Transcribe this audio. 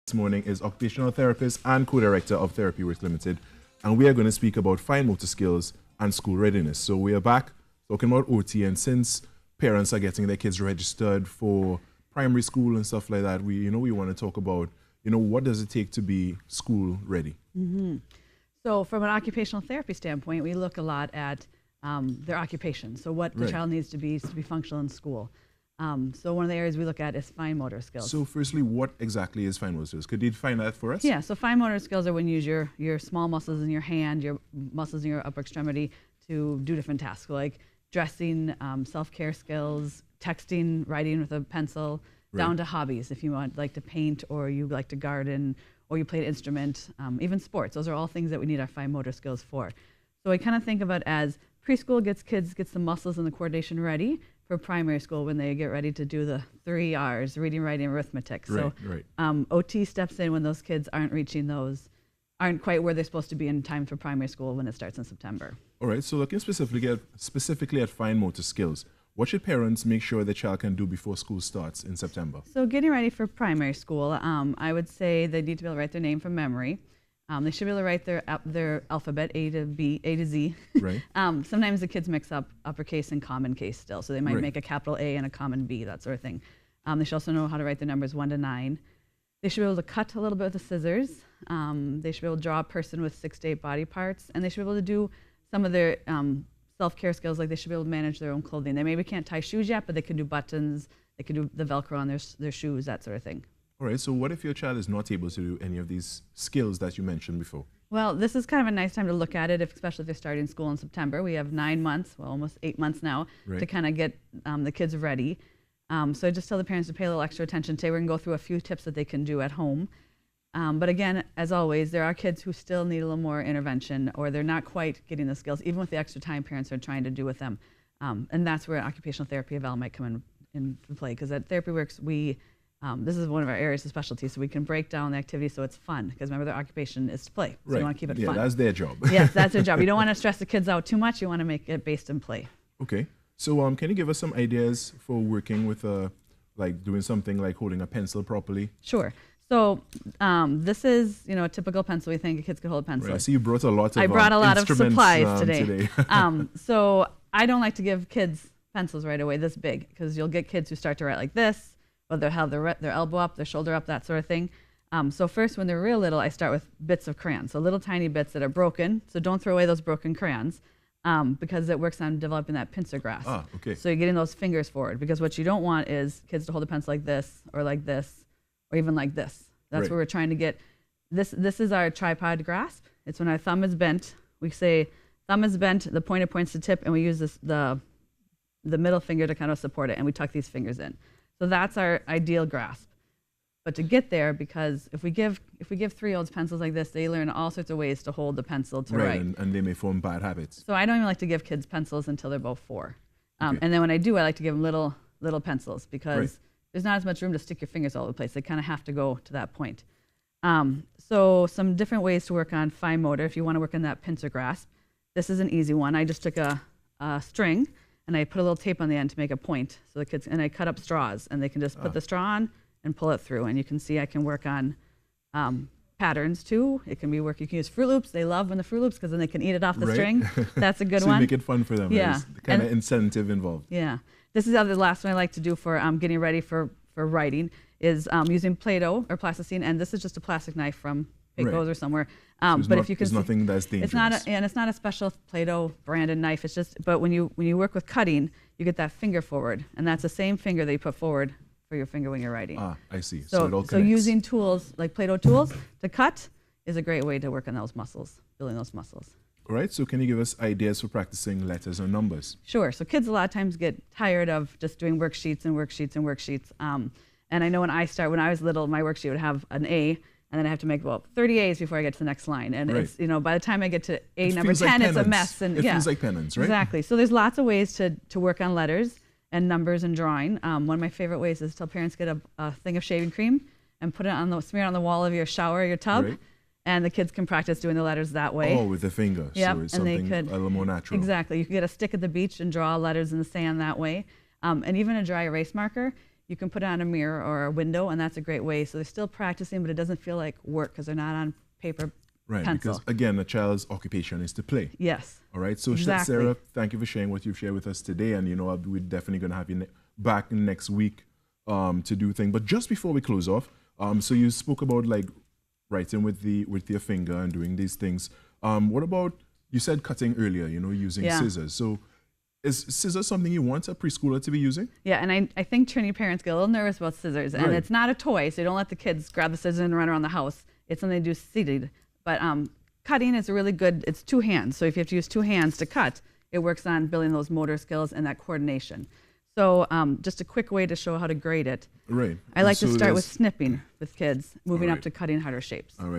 This morning is Occupational Therapist and Co-Director of Therapy Works Limited, and we are going to speak about fine motor skills and school readiness. So we are back talking about OT, and since parents are getting their kids registered for primary school and stuff like that, we want to talk about, what does it take to be school ready? So from an occupational therapy standpoint, we look a lot at their occupation. So what the child needs to be functional in school. So one of the areas we look at is fine motor skills. So firstly, what exactly is fine motor skills? Could you define that for us? Yeah, so fine motor skills are when you use your small muscles in your hand, your muscles in your upper extremity to do different tasks, like dressing, self-care skills, texting, writing with a pencil, down to hobbies, if you like to paint or you like to garden or you play an instrument, even sports. Those are all things that we need our fine motor skills for. So I kind of think of it as preschool gets the muscles and the coordination ready for primary school when they get ready to do the 3 R's, reading, writing, arithmetic. So OT steps in when those kids aren't quite where they're supposed to be in time for primary school when it starts in September. All right, so looking specifically at fine motor skills, what should parents make sure their child can do before school starts in September? So getting ready for primary school, I would say they need to be able to write their name from memory. They should be able to write their alphabet A to Z. Right. Sometimes the kids mix up uppercase and common case still, so they might make a capital A and a common B, that sort of thing. They should also know how to write their numbers 1 to 9. They should be able to cut a little bit with the scissors. They should be able to draw a person with 6 to 8 body parts, and they should be able to do some of their self-care skills, like they should be able to manage their own clothing. They maybe can't tie shoes yet, but they can do buttons, they can do the Velcro on their shoes, that sort of thing. All right, so what if your child is not able to do any of these skills that you mentioned before? Well, this is kind of a nice time to look at it, especially if they're starting school in September. We have 9 months, well, almost 8 months now, to kind of get the kids ready. So I just tell the parents to pay a little extra attention. Today we're going to go through a few tips that they can do at home. But again, as always, there are kids who still need a little more intervention, or they're not quite getting the skills, even with the extra time parents are trying to do with them. And that's where occupational therapy eval might come into play, because at Therapy Works, this is one of our areas of specialty, so we can break down the activity so it's fun, because remember, their occupation is to play, so you want to keep it fun. Yeah, that's their job. Yes, that's their job. You don't want to stress the kids out too much. You want to make it based in play. Okay. So can you give us some ideas for working with, like doing something like holding a pencil properly? Sure. So this is, a typical pencil. We think kids could hold a pencil. Right. I see you brought a lot of I brought a lot of supplies today. So I don't like to give kids pencils right away this big, because you'll get kids who start to write like this, or they'll have their elbow up, their shoulder up, that sort of thing. So first, when they're real little, I start with bits of crayons, so little tiny bits that are broken. So don't throw away those broken crayons, because it works on developing that pincer grasp. Ah, okay. So you're getting those fingers forward, because what you don't want is kids to hold a pencil like this, or even like this. That's where we're trying to get. This is our tripod grasp. It's when our thumb is bent. We say thumb is bent, the pointer points to tip, and we use the middle finger to kind of support it, and we tuck these fingers in. So that's our ideal grasp. But to get there, because if we give 3-year-olds pencils like this, they learn all sorts of ways to hold the pencil to write. And they may form bad habits. So I don't even like to give kids pencils until they're about 4. And then when I do, I like to give them little pencils, because there's not as much room to stick your fingers all over the place. They kind of have to go to that point. So some different ways to work on fine motor if you want to work on that pincer grasp. This is an easy one. I just took a string, and I put a little tape on the end to make a point, so the kids, and I cut up straws, and they can just put the straw on and pull it through. And you can see I can work on patterns too. It can be you can use Fruit Loops. They love when the Fruit Loops, because then they can eat it off the string. That's a good one. So you make it fun for them. Yeah. There's the kind of incentive involved. Yeah. This is the last one I like to do for getting ready for writing is using Play-Doh or plasticine, and this is just a plastic knife from Pecos or somewhere. So but if you can, it's nothing that's dangerous. It's not a special Play-Doh branded knife. It's just, but when you work with cutting, you get that finger forward, and that's the same finger that you put forward for your finger when you're writing. Ah, I see. So it all connects. So using tools like Play-Doh tools to cut is a great way to work on those muscles, building those muscles. All right. So can you give us ideas for practicing letters or numbers? Sure. So kids a lot of times get tired of just doing worksheets and worksheets and worksheets. And I know when I was little, my worksheet would have an A, and then I have to make 30 A's before I get to the next line. And it's, by the time I get to A number 10, it's a mess. And it feels like penance, right? Exactly. So there's lots of ways to work on letters and numbers and drawing. One of my favorite ways is to tell parents get a thing of shaving cream and put it smear it on the wall of your shower or your tub. And the kids can practice doing the letters that way. Oh, with the finger. Yep. So it's and something they could, a little more natural. Exactly. You could get a stick at the beach and draw letters in the sand that way. And even a dry erase marker. you can put it on a mirror or a window, and that's a great way. So they're still practicing, but it doesn't feel like work because they're not on paper. Right, pencil. because again, a child's occupation is to play. Yes. All right. So exactly. Sarah, thank you for sharing what you've shared with us today, and we're definitely going to have you back next week to do things. But just before we close off, so you spoke about like writing with your finger and doing these things. What about, you said cutting earlier? Using scissors. So is scissors something you want a preschooler to be using? Yeah, and I think Trinity parents get a little nervous about scissors, and it's not a toy, so you don't let the kids grab the scissors and run around the house. It's something they do seated. But cutting is a really good, it's two hands. So if you have to use two hands to cut, it works on building those motor skills and that coordination. So just a quick way to show how to grade it. Right. I like to start with snipping with kids, moving up to cutting harder shapes. All right.